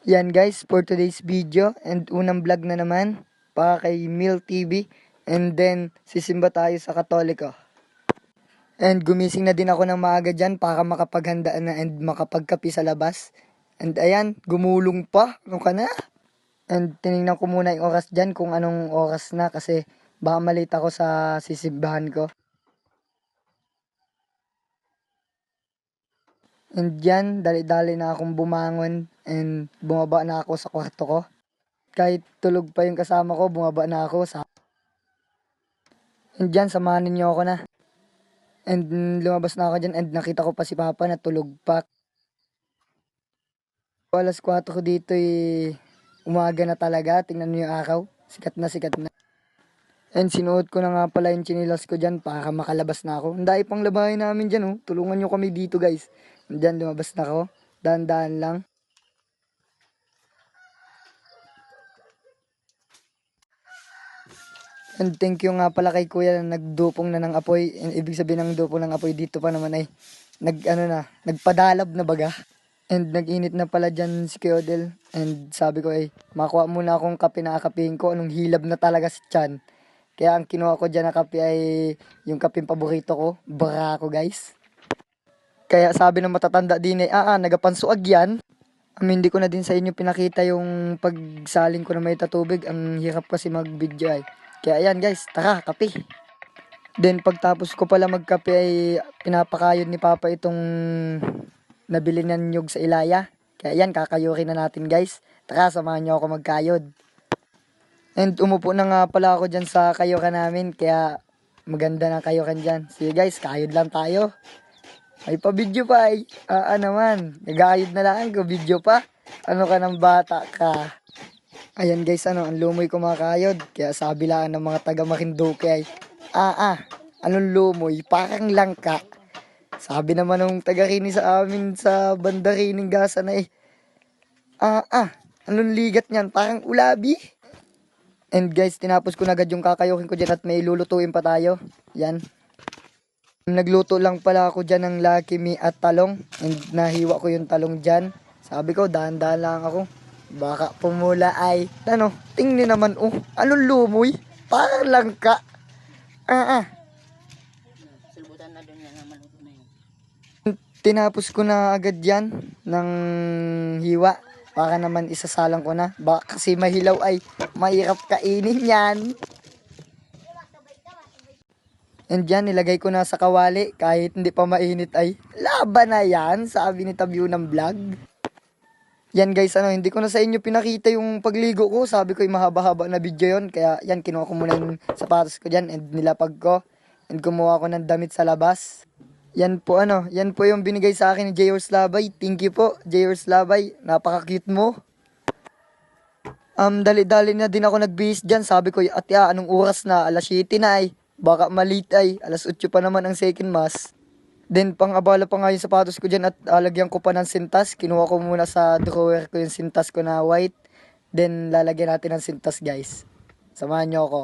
Yan guys, for today's video and unang vlog na naman para kay Mil TV, and then sisimba tayo sa Katoliko. And gumising na din ako ng maaga dyan para makapaghandaan na and makapagkapi sa labas. And ayan, gumulong pa. Ano ka na? And tinignan ko muna yung oras dyan kung anong oras na kasi baka malita ako sa sisimbahan ko. And dyan, dali-dali na akong bumangon and bumaba na ako sa kwarto ko. Kahit tulog pa yung kasama ko, bumaba na ako. And dyan, samahan niyo ako na. And lumabas na ako dyan and nakita ko pa si Papa na tulog pa. Alas 4 ko dito umaga na talaga. Tingnan niyo yung araw. Sikat na sikat na. And sinuot ko na nga pala yung chinilas ko dyan para makalabas na ako. Ang dahil pang labahin namin dyan, oh. Tulungan nyo kami dito, guys. And dyan, lumabas na ako. Dahan-dahan lang. And thank you nga pala kay Kuya na nagdupong na ng apoy. And ibig sabihin ng dupong ng apoy dito pa naman ay nagpadalab na baga. And nag-init na pala dyan si Keodel. And sabi ko makuha muna akong kape na akapihin ko. Anong hilab na talaga si Chan. Kaya ang kinuha ko dyan na kape ay yung kapeng paborito ko. Barako guys. Kaya sabi ng matatanda din nagapansuag yan. Hindi ko na din sa inyo pinakita yung pagsaling ko na may tatubig. Ang hirap kasi mag-video ay. Kaya ayan guys, tara, kape. Then pagtapos ko pala magkape ay pinapakayod ni Papa itong nabili na niyog sa Ilaya. Kaya ayan, kakayurin na natin guys. Tara, samahan niyo ako magkayod. And umupo na nga pala ako dyan sa kayukan namin. Kaya maganda na kayukan dyan. Sige guys, kayod lang tayo. May pa-video pa ay. Naman, nag-ayod na lang ko, video pa. Ano ka ng bata ka? Ayan guys, ang lumoy kumakayod. Kaya sabi lang ng mga taga Marinduque ay, anong lumoy? Parang langka. Sabi naman ng taga Rini sa amin sa banda Rining Gasa na anong ligat niyan? Parang ulabi. And guys, tinapos ko na agad yung kakayukin ko dyan at may lulutuin pa tayo. Yan. Nagluto lang pala ako dyan ng Lucky Me at talong. And nahiwa ko yung talong dyan. Sabi ko, dahan-dahan lang ako. Baka pumula ay, tingnan naman, anong lumoy? Parang langka. Silbutan na doon yan, maluto na yun. Tinapos ko na agad yan ng hiwa. Para naman isasalang ko na. Baka kasi mahilaw ay mahirap kainin yan. And yan, nilagay ko na sa kawali. Kahit hindi pa mainit ay, laban na yan, sabi ni Tabyo ng vlog. Yan guys, hindi ko na sa inyo pinakita yung pagligo ko. Sabi ko mahaba-haba na video yon. Kaya yan, kinuha ko muna yung sapatos ko dyan and nilapag ko. And kumuha ko ng damit sa labas. Yan po yan po yung binigay sa akin ni J.R. Slabay. Thank you po, J.R. Slabay. Napaka-cute mo. Dali-dali na din ako nagbihis dyan. Sabi ko, anong oras na? Alas 7 na ay. Baka malit ay. Alas 8 pa naman ang second mass. Then pang-abala pa nga yung sapatos ko dyan at lagyan ko pa ng sintas. Kinuha ko muna sa drawer ko yung sintas ko na white. Then lalagyan natin ng sintas guys. Samahan nyo ako.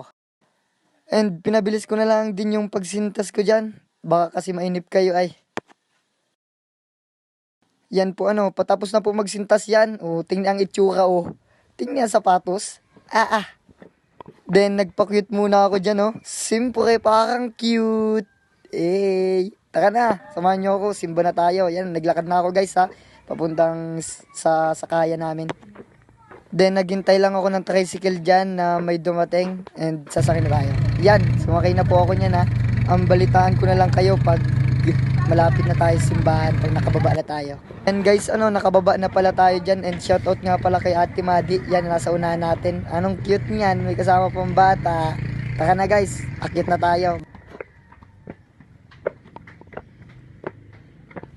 And pinabilis ko na lang din yung pagsintas ko dyan. Baka kasi mainip kayo ay. Yan po patapos na po magsintas yan. Tingnan ang itsura Tingnan ang sapatos. Then nagpa-cute muna ako dyan Siyempre parang cute. Tara na, samahan nyo ako, simba na tayo. Yan, naglakad na ako guys papuntang sa sakaya namin. Then naghintay lang ako ng tricycle dyan na may dumating and sasakay na tayo. Yan, sumakay na po ako niyan balitaan ko na lang kayo pag malapit na tayo simbahan, pag nakababa na tayo. And guys, nakababa na pala tayo dyan and shoutout nga pala kay Ate Madi. Yan, nasa unahan natin. Anong cute niyan, may kasama pang bata. Tara na guys, akit na tayo.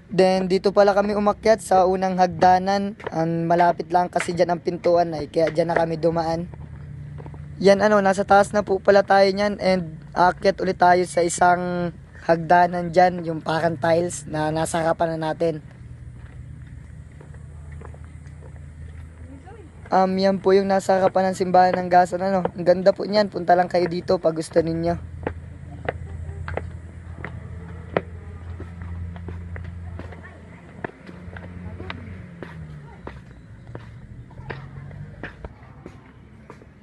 Then dito pala kami umakyat sa unang hagdanan. Malapit lang kasi dyan ang pintuan kaya dyan na kami dumaan. Yan nasa taas na po pala tayo niyan and aakyat ulit tayo sa isang hagdanan dyan, yung parang tiles na nasa harapan na natin. Yan po yung nasa harapan ng simbahan ng Gasan Ang ganda po niyan, punta lang kayo dito pag gusto ninyo.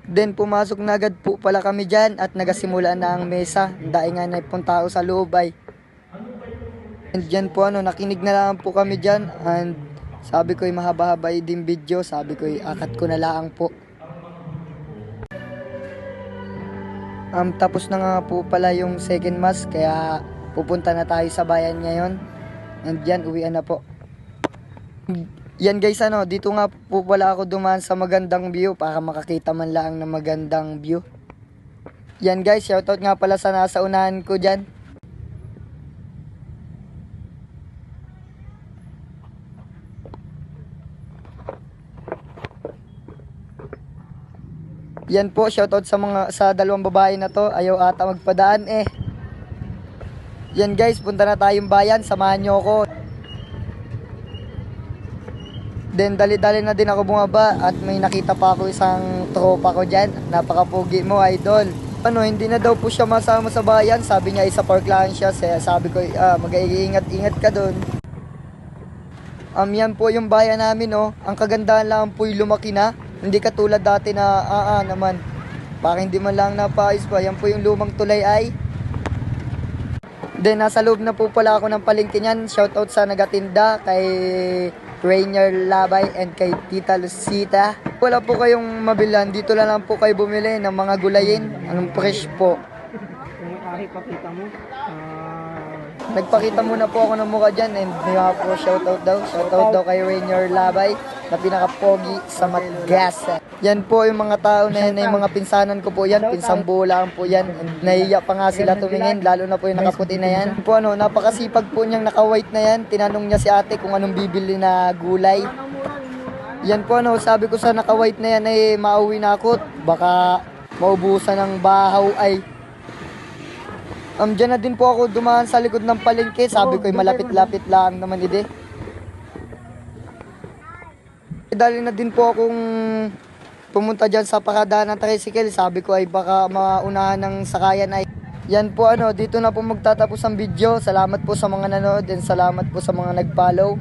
Then pumasok na agad po pala kami dyan at nagasimula na ang mesa. Dahil nga na pong tao sa loob ay. And dyan po nakinig na lang po kami dyan. And sabi ko mahaba-haba din video. Sabi ko akat ko na lang po. Tapos na nga po pala yung second mass. Kaya pupunta na tayo sa bayan ngayon. And yan, uwian na po. Yan guys, dito nga po pala ako dumaan sa magandang view para makakita man lang ng magandang view. Yan guys, shoutout nga pala sa nasa unahan ko dyan. Yan po, shoutout sa dalawang babae na to. Ayaw ata magpadaan eh. Yan guys, punta na tayong bayan, samahan nyo ako. Then dali-dali na din ako bumaba at may nakita pa ako isang tropa ko dyan. Napakapugi mo, idol. Hindi na daw po siya masama sa bayan. Sabi niya isa park lang siya. Sabi ko, mag-iingat-ingat ka doon. Yan po yung bayan namin, Ang kagandahan lang po yung lumaki na. Hindi katulad dati na, naman. Parang hindi man lang napaayos pa. Yan po yung lumang tulay ay. Then nasa loob na po pala ako ng palengke niyan. Shoutout sa nagatinda kay Rainier Labay and kay Tita Lucita. Wala po kayong mabilan, dito lang po kayo bumili ng mga gulayin. Anong fresh po? Pakita mo. Nagpakita muna po ako ng mukha dyan and may mga po shoutout daw kay Rainier Labay na pinaka-pogi sa Matgas. Yan po yung mga tao na yan, yung mga pinsanan ko po yan, pinsang bulaan po yan. And nahiya pa nga sila tumingin, lalo na po yung nakaputi na yan. Po napakasipag po niyang naka-white na yan. Tinanong niya si ate kung anong bibili na gulay. Yan po sabi ko sa naka-white na yan ay mauwi na ako. Baka maubusan ng bahaw ay. Dyan na din po ako dumaan sa likod ng palengke. Sabi ko malapit-lapit lang naman ide. Dali na din po akong pumunta dyan sa pakadaan ng tricycle. Sabi ko ay baka maunahan ng sakayan ay. Yan po dito na po magtatapos ang video. Salamat po sa mga nanood and salamat po sa mga nag-follow.